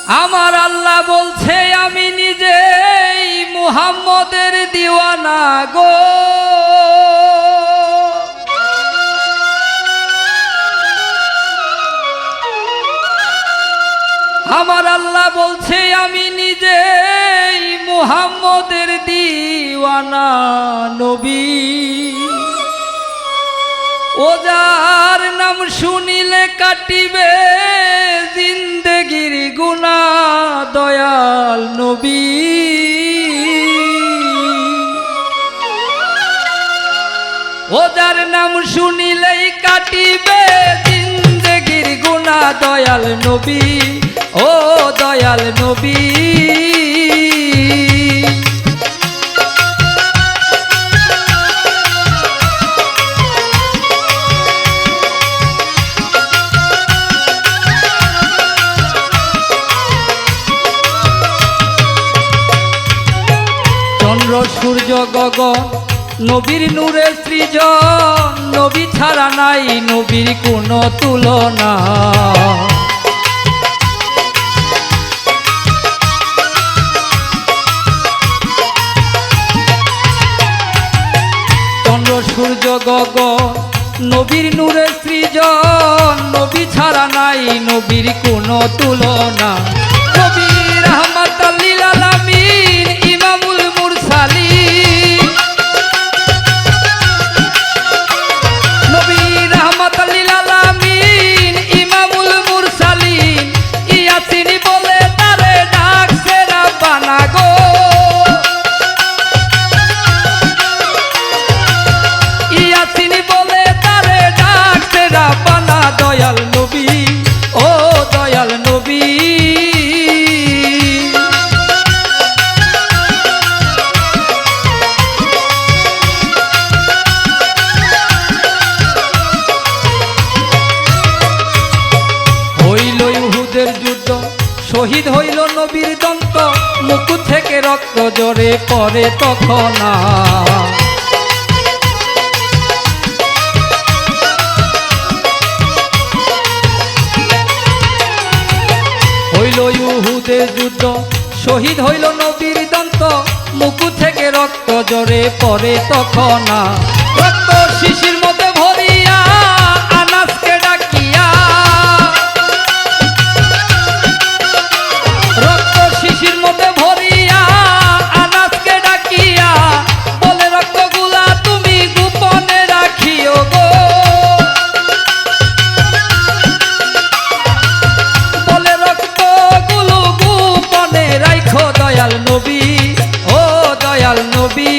আমার আল্লাহ বলছে আমি নিজেই মুহাম্মদের দিওয়ানা গো। আমার আল্লাহ বলছে আমি নিজেই মুহাম্মদের দিওয়ানা নবী। ও যার নাম শুনিলে কাটিবে জিন্দেগির গুনাহ দয়াল নবী। ও যার নাম শুনিলেই কাটিবে জিন্দেগির গুনাহ দয়াল নবী। ও দয়াল নবী চন্দ্র সূর্য গগন নবীর নূরে সৃজন। নবী ছাড়া নাই নবীর কোনো তুলনা। চন্দ্র সূর্য গগন নবীর নূরে সৃজন। নবী ছাড়া নাই নবীর কোনো তুলনা। নবী রাহমাতাল লিল আলামিন ইমামুল মুরসালিন। নবী রাহমাতাল লিল আলামিন ইমামুল মুরসালিন। ইয়াসিন বলে তারে ডাকছে রাব্বানা গো। ইয়াসিন বলে তারে ডাকছে রাব্বানা দয়াল নবী। ও দয়াল নবী হইল ইহুদের যুদ্ধ শহীদ হইল নবীর দন্ত। মুকুট থেকে রক্ত জরে পড়ে তখন হইল ইহুদের যুদ্ধ শহীদ হইল নবীর দন্ত। মুকুট থেকে রক্ত জরে পড়ে তখন রক্ত শিশির মধ্যে ভরিয়া আনাসকে ডাকিয়া। রক্ত শিশির মধ্যে ভরিয়া আনাসকে ডাকিয়া বলে রক্তগুলা তুমি গোপনে রাখিও গো। বলে রক্তগুলো গোপনে রাখো দয়াল নবী। ও দয়াল নবী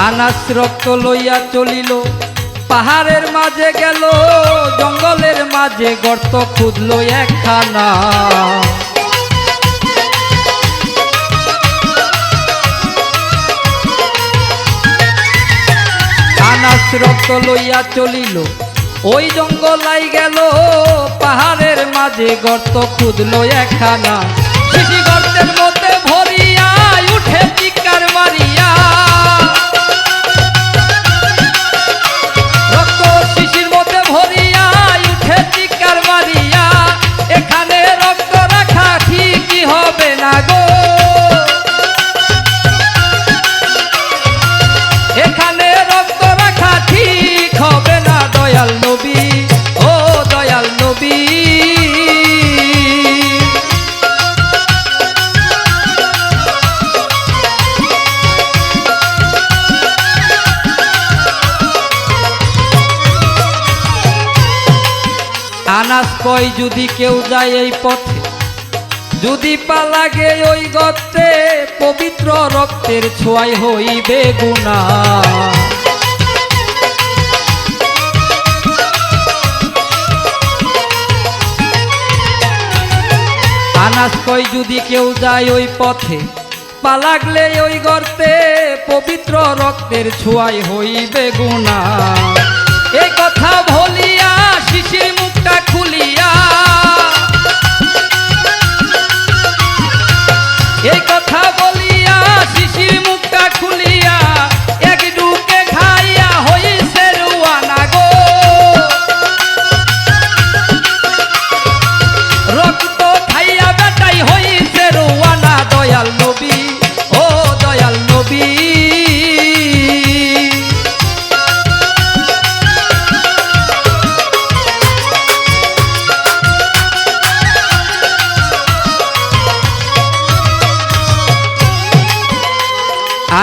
আনাস রক্ত লইয়া চলিল পাহাড়ের মাঝে গেল। জঙ্গলের মাঝে গর্ত খুঁজল একখানা। আনাস রক্ত লইয়া চলিল ওই জঙ্গলাই গেল। পাহাড়ের মাঝে গর্ত খুঁজল একখানা। শিশি গর্তের মধ্যে ভরিয়া উঠে চিৎকার মারিয়া। রক্ত শিশির মধ্যে ভরিয়া উঠে চিৎকার মারিয়া। এখানে রক্ত রাখা ঠিকই হবে না গো। এখানে রক্ত রাখা ঠিক হবে না দয়াল নবী। ও দয়াল নবী আনাস কয় যদি কেউ যায় এই পথে যদি পা লাগে ওই গর্তে পবিত্র রক্তের ছোঁয়ায় হইবে গুনাহ। আনাস কয় যদি কেউ যায় ওই পথে পা লাগলে ওই গর্তে পবিত্র রক্তের ছোঁয়ায় হইবে গুনাহ। এই কথা বলিয়া শিশির মুখটা খুলিয়া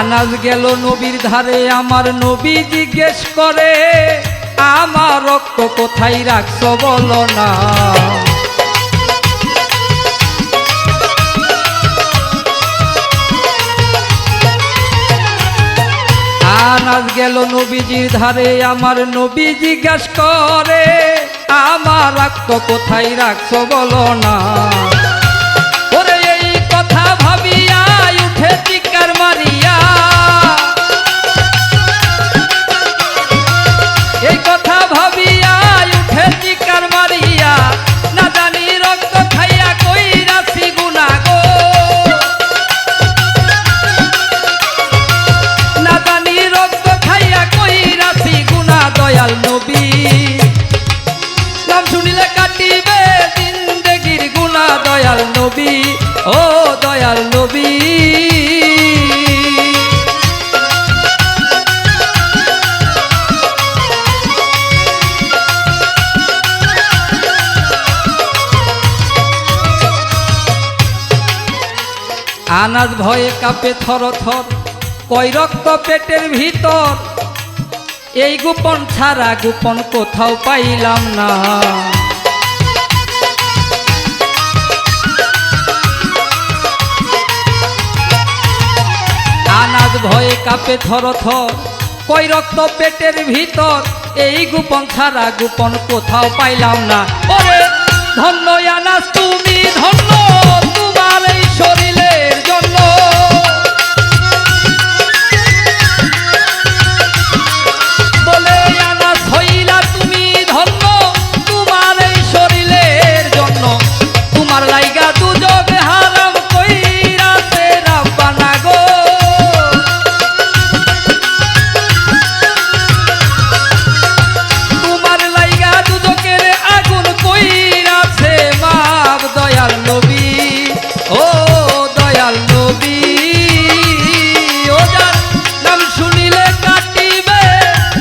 আনাজ গেল নবীর ধারে, আমার নবী জিজ্ঞেস করে, আমার রক্ত কোথায় রাখছো বলো না। আনাজ গেল নবীজির ধারে, আমার নবী জিজ্ঞেস করে, আমার রক্ত কোথায় রাখছো বলো না। ওরে এই কথা ভাবিয়া উঠে চিৎকার মারিয়া, এই কথা ভাবিয়া উঠে চিৎকার মারিয়া, না জানি রক্ত খাইয়া কইরাছি গুনাহ গো, না জানি রক্ত খাইয়া কইরাছি গুনাহ। দয়াল নবী নাম শুনিলে কাটিবে জিন্দেগির গুনাহ, দয়াল নবী ও দয়াল নবী। আনাজ ভয়ে কাঁপে থর থর, কই রক্ত পেটের ভিতর, এই গোপন ছাড়া গোপন কোথাও পাইলাম না। আনাজ ভয়ে কাঁপে থর থর, কই রক্ত পেটের ভিতর, এই গোপন ছাড়া গোপন কোথাও পাইলাম না। ওরে ধন্য আনাজ তুমি ধন্য, তোমার এই শরীরের জন্য, বলে আনাজ হইলা তুমি ধন্য, তোমার এই শরীরের জন্য, তোমার লাইগা দুজগ হারাম কইরাছে রাব্বানা গো, তোমার লাইগা দুজকের আগুন কইরাছে মাপ। দয়াল নবী ও দয়াল নবী, ও যার নাম শুনিলে কাটিবে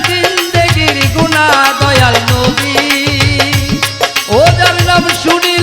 জিন্দেগির গুনাহ, দয়াল নবী ও যার নাম শুনি